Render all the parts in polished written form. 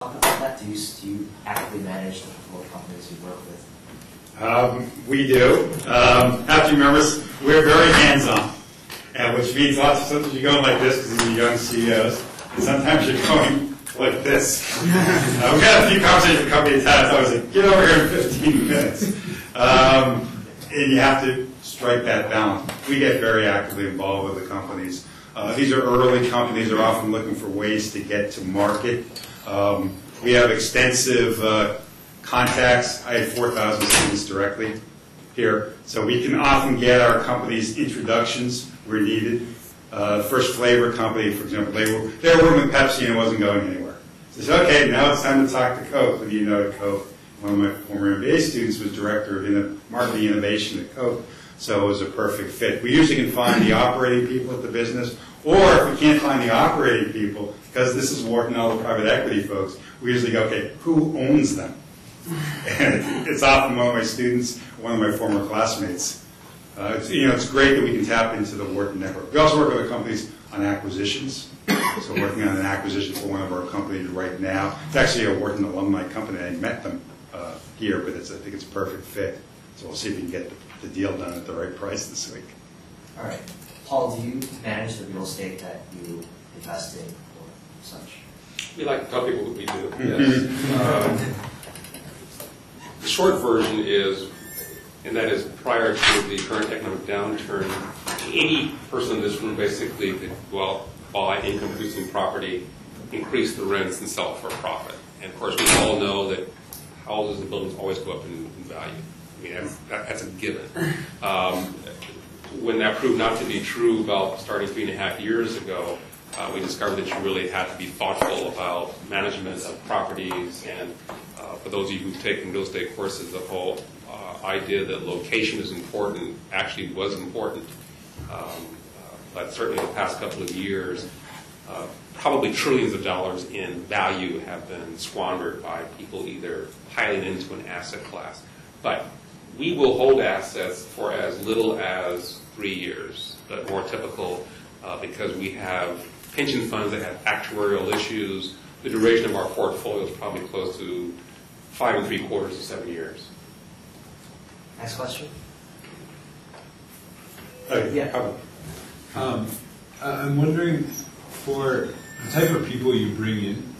talk about that? Do you actively manage the portfolio companies you work with? We do. Have to remember, we're very hands-on, and which means sometimes you're going like this because these are young CEOs, and sometimes you're going like this. We've had a few conversations with company attached. I was like, get over here in 15 minutes. And you have to strike that balance. We get very actively involved with the companies. These are early companies. They're often looking for ways to get to market. We have extensive contacts. I had 4,000 students directly here. So we can often get our companies introductions where needed. The First Flavor company, for example, they were working with Pepsi and it wasn't going anywhere. So they said, okay, now it's time to talk to Coke. What do you know to Coke? One of my former MBA students was director of marketing innovation at Coke, so it was a perfect fit. We usually can find the operating people at the business, or if we can't find the operating people, because this is working all the private equity folks, we usually go, okay, who owns them? And it's often one of my students, one of my former classmates. It's great that we can tap into the Wharton network. We also work with other companies on acquisitions. So working on an acquisition for one of our companies right now. It's actually a Wharton alumni company. I met them here, but I think it's a perfect fit. So we'll see if we can get the deal done at the right price this week. All right. Paul, do you manage the real estate that you invest in or such? We like to tell people that we do, yes. The short version is, and that is prior to the current economic downturn, any person in this room basically could, buy income-producing property, increase the rents, and sell it for a profit. And of course, we all know that houses and buildings always go up in value. I mean, that's a given. When that proved not to be true about starting 3.5 years ago, we discovered that you really had to be thoughtful about management of properties. And for those of you who've taken real estate courses, the whole idea that location is important actually was important. But certainly the past couple of years, probably trillions of dollars in value have been squandered by people either piling into an asset class. But we will hold assets for as little as 3 years, but more typical because we have pension funds that have actuarial issues. The duration of our portfolio is probably close to 5 3/4 to 7 years. Next question. Yeah. I'm wondering, for the type of people you bring in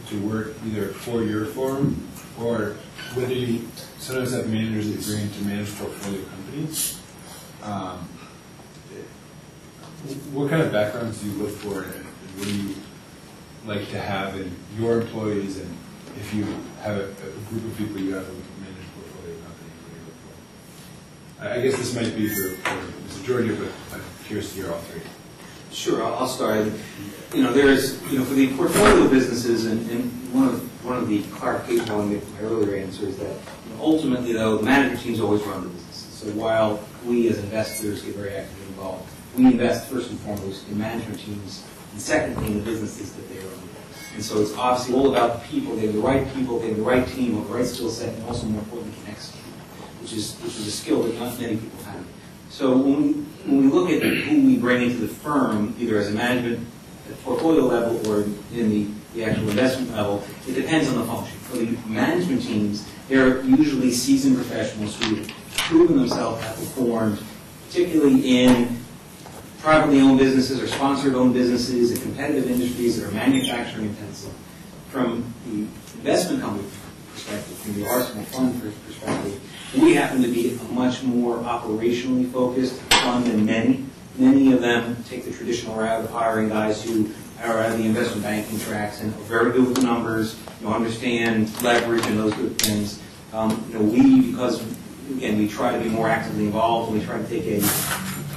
to work either for your firm or whether you sometimes have managers that you bring in to manage portfolio companies, what kind of backgrounds do you look for and what do you like to have in your employees, and if you have a group of people you have to manage portfolio companies, what do you look for? I guess this might be for Mr. Georgia, but I'm curious to hear all three. Sure, I'll start. There's, for the portfolio businesses, and one of the clarifications I want to make from my earlier answer is that ultimately, though, the management teams always run the businesses. So while we as investors get very actively involved, we invest first and foremost in management teams, and secondly in the businesses that they run. And so it's obviously all about the people. They have the right people, they have the right team, with the right skill set, and also more importantly, can execute, which is a skill that not many people have. So when we look at who we bring into the firm, either as a management at portfolio level or in the actual investment level, it depends on the function. For the management teams, they're usually seasoned professionals who have proven themselves have performed, particularly in privately owned businesses or sponsored-owned businesses in competitive industries that are manufacturing intensive. From the investment company perspective, from the Arsenal fund perspective, we happen to be a much more operationally focused fund than many. Many of them take the traditional route of hiring guys who are out of the investment banking tracks and are very good with the numbers, understand leverage and those good things. We, because again, we try to be more actively involved, and we try to take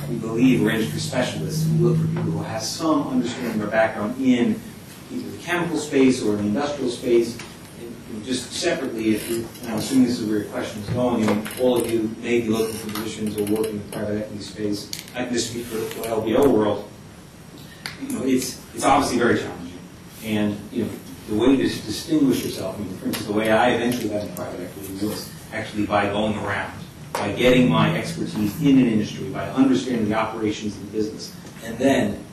we believe we're industry specialists. We look for people who have some understanding or background in either the chemical space or in the industrial space. And just separately, and I'm assuming this is where your question is going, and all of you may be looking for positions or working in the private equity space. I can just speak for the LBO world. It's obviously very challenging. And the way to distinguish yourself, for instance, the way I eventually got into private equity was actually by going around, by getting my expertise in an industry, by understanding the operations of the business, and then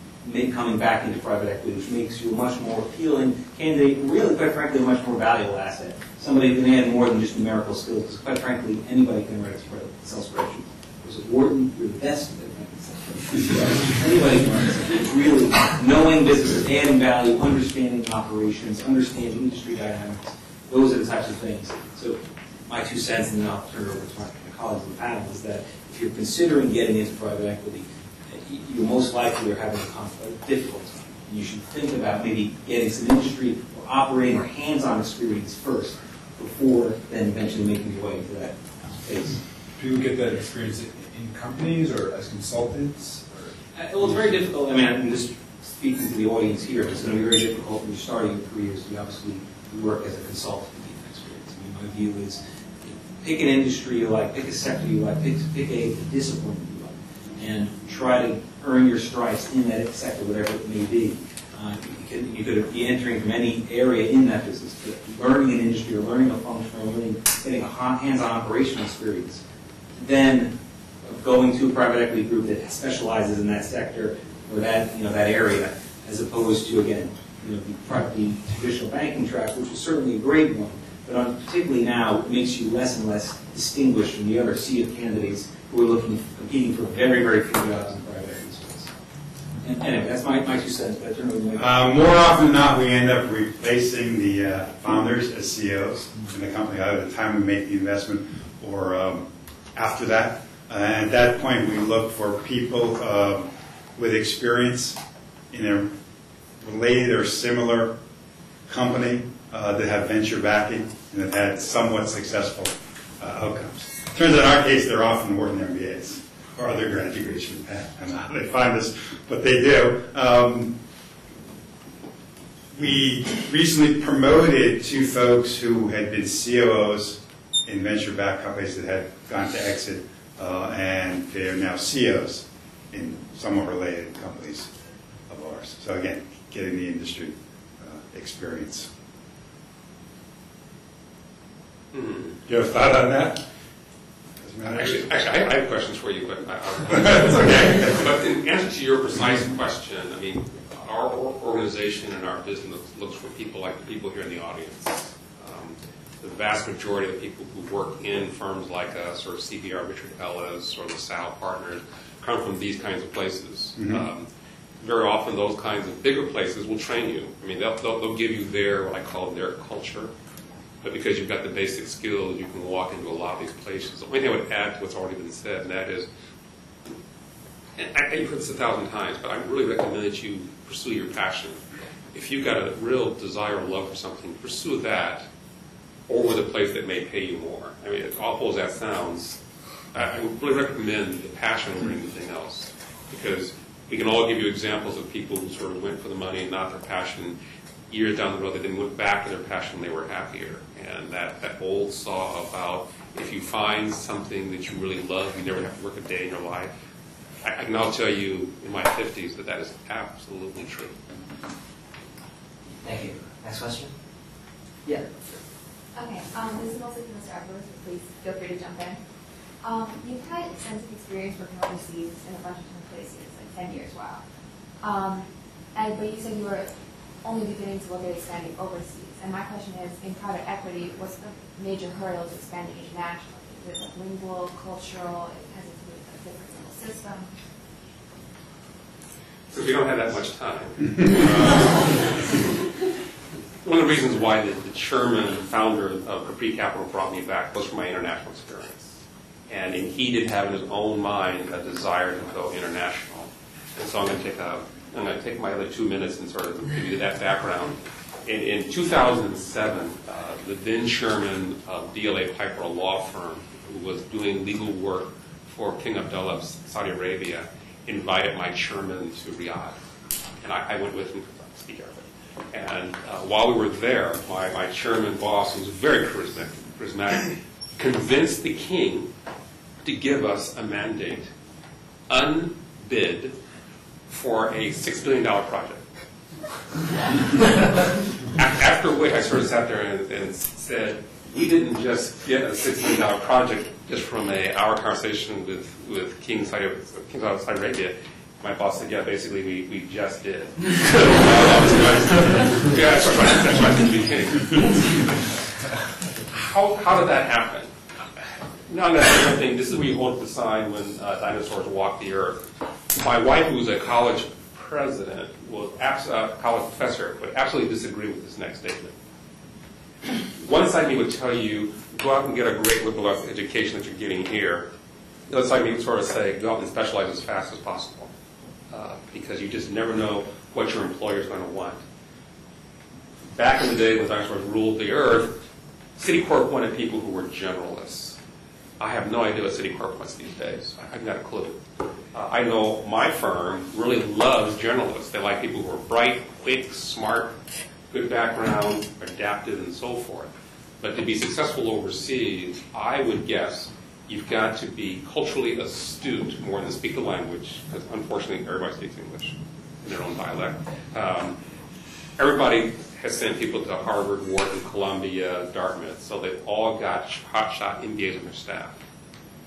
coming back into private equity, which makes you a much more appealing candidate, and really, quite frankly, a much more valuable asset. Somebody who can add more than just numerical skills, because quite frankly, anybody can write a Excel spreadsheet. There's a Wharton, you're the best at anybody can write it. It's really knowing businesses, adding value, understanding operations, understanding industry dynamics. Those are the types of things. So my 2 cents, and then I'll turn it over to my colleagues on the panel, is that if you're considering getting into private equity, you're most likely are having a difficult time. You should think about maybe getting some industry or operating or hands-on experience first before then eventually making your way into that space. People get that experience in companies or as consultants? Well, it's very difficult. I mean, I'm just speaking to the audience here. It's going to be very difficult when you're starting your careers. You obviously work as a consultant to get that experience. I mean, my view is pick an industry you like, pick a sector you like, pick a discipline you like, and try to earn your stripes in that sector, whatever it may be. You could be entering from any area in that business, but learning an industry or learning a function or getting a hands-on operational experience. Then going to a private equity group that specializes in that sector or that that area, as opposed to again the traditional banking track, which is certainly a great one, but particularly now it makes you less and less distinguished from the other sea of candidates who are competing for very, very few jobs in private equity space. And anyway, that's my 2 cents. But I turn it over to Mike. More often than not, we end up replacing the founders as CEOs in the company, either at the time we make the investment or after that. At that point, we look for people with experience in a related or similar company that have venture backing and have had somewhat successful outcomes. Turns out in our case, they're often Wharton MBAs or other graduation path. I don't know how they find this, but they do. We recently promoted 2 folks who had been COOs in venture-backed companies that had gone to exit, and they are now CEOs in somewhat related companies of ours. So again, getting the industry experience. You have a thought on that? Actually, I have questions for you, but That's okay. But in answer to your precise question, I mean, our organization and our business looks for people like the people here in the audience. The vast majority of the people who work in firms like us, or CBR Richard Ellis, or LaSalle Partners, come from these kinds of places. Mm-hmm. Very often, those kinds of bigger places will train you. I mean, they'll give you what I call their culture. But because you've got the basic skills, you can walk into a lot of these places. The only thing I would add to what's already been said, and that is, and you've heard this 1,000 times, but I really recommend that you pursue your passion. If you've got a real desire or love for something, pursue that over the place that may pay you more. I mean, as awful as that sounds, I would really recommend the passion over anything else, because we can all give you examples of people who sort of went for the money and not their passion. Years down the road, they didn't look back to their passion, they were happier. And that old saw about if you find something that you really love, you never have to work a day in your life. I can now tell you in my 50s that is absolutely true. Thank you. Next question? Yeah. Okay, this is mostly for Mr. Edwards, so please feel free to jump in. You've had extensive experience working overseas in a bunch of different places, like 10 years, wow. But you said you were only beginning to look at expanding overseas. And my question is, in private equity, what's the major hurdle to expanding internationally? Is it like lingual, cultural, has it to do with a different legal system? So we don't have that much time. One of the reasons why the chairman and founder of Capri Capital brought me back was from my international experience. And he did have in his own mind a desire to go international. And so I'm going to take my other 2 minutes and sort of give you that background. In 2007, the then chairman of DLA Piper, a law firm who was doing legal work for King Abdullah of Saudi Arabia, invited my chairman to Riyadh. And I went with him because I speak Arabic. And while we were there, my chairman boss, who was very charismatic, convinced the king to give us a mandate, unbid, for a $6 billion project. After which I sort of sat there and said, we didn't just get a $6 million project just from our conversation with King of Saudi Arabia. My boss said, yeah, basically, we just did. Yeah, that's right. How did that happen? Not necessarily thing. This is what you hold up the sign when dinosaurs walked the earth. My wife, who's a college president, college professor, would absolutely disagree with this next statement. One side of me would tell you, go out and get a great liberal arts education that you're getting here. The other side of me would sort of say, go out and specialize as fast as possible. Because you just never know what your employer is going to want. Back in the day when dinosaurs ruled the earth, Citicorp wanted people who were generalists. I have no idea what Citicorp wants these days. I've not a clue. I know my firm really loves generalists. They like people who are bright, quick, smart, good background, adaptive, and so forth. But to be successful overseas, I would guess you've got to be culturally astute more than speak the language, because unfortunately everybody speaks English in their own dialect. Everybody has sent people to Harvard, Wharton, Columbia, Dartmouth, so they've all got hotshot MBAs on their staff.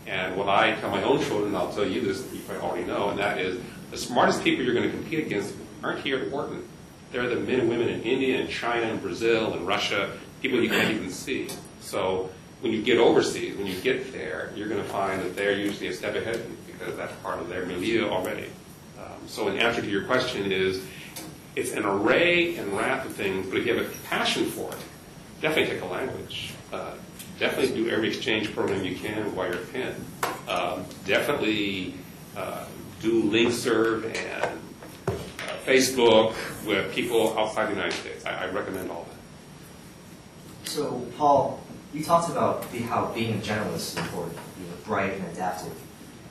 And what I tell my own children, and I'll tell you this, you probably already know, and that is the smartest people you're going to compete against aren't here at Wharton. They're the men and women in India and China and Brazil and Russia, people you can't even see. So when you get overseas, when you get there, you're going to find that they're usually a step ahead of you because that's part of their milieu already. So in answer to your question is, it's an array and raft of things, but if you have a passion for it, definitely take a language. Definitely do every exchange program you can while you're at Penn. Definitely do LinkServe and Facebook with people outside the United States. I recommend all that. So, Paul, you talked about how being a generalist is important, being bright and adaptive.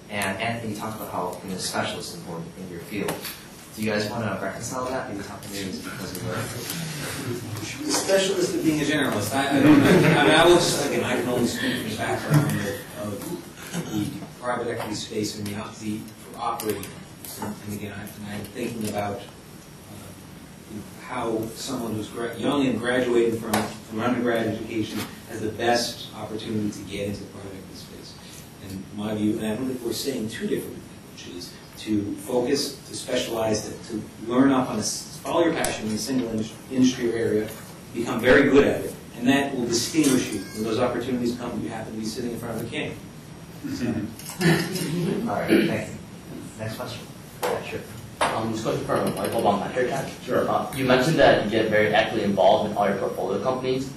And Anthony, you talked about how being a specialist is important in your field. Do you guys want to reconcile that? Maybe it's because of The specialist of being a generalist. I don't know. I mean, I will just, again, I can only speak from the background of the private equity space and the operating. And again, I'm thinking about how someone who's young and graduating from undergrad education has the best opportunity to get into the private equity space. And my view, and I don't think we're saying two different things, which is to focus, to specialize, to learn up on follow your passion in a single industry or area, become very good at it, and that will distinguish you when those opportunities come. You happen to be sitting in front of a king. All right, thank you. Next question. Yeah, sure. This question from Michael on MetroChat. Sure. You mentioned that you get very actively involved in all your portfolio companies.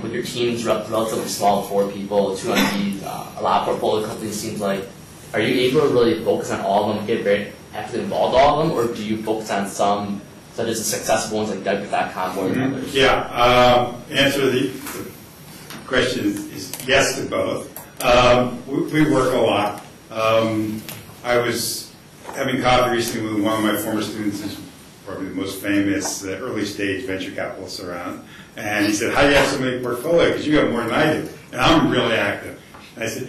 With your teams relatively small, 4 people, 2 MDs, a lot of portfolio companies seems like. Are you able to really focus on all of them, get very actively involved in all of them, or do you focus on some, such as the successful ones like Dugby.com more than others? Yeah, answer to the question is yes to both. We work a lot. I was having coffee recently with one of my former students, who's probably the most famous early stage venture capitalists around, and he said, how do you have so many portfolios? Because you have more than I do, and I'm really active. And I said,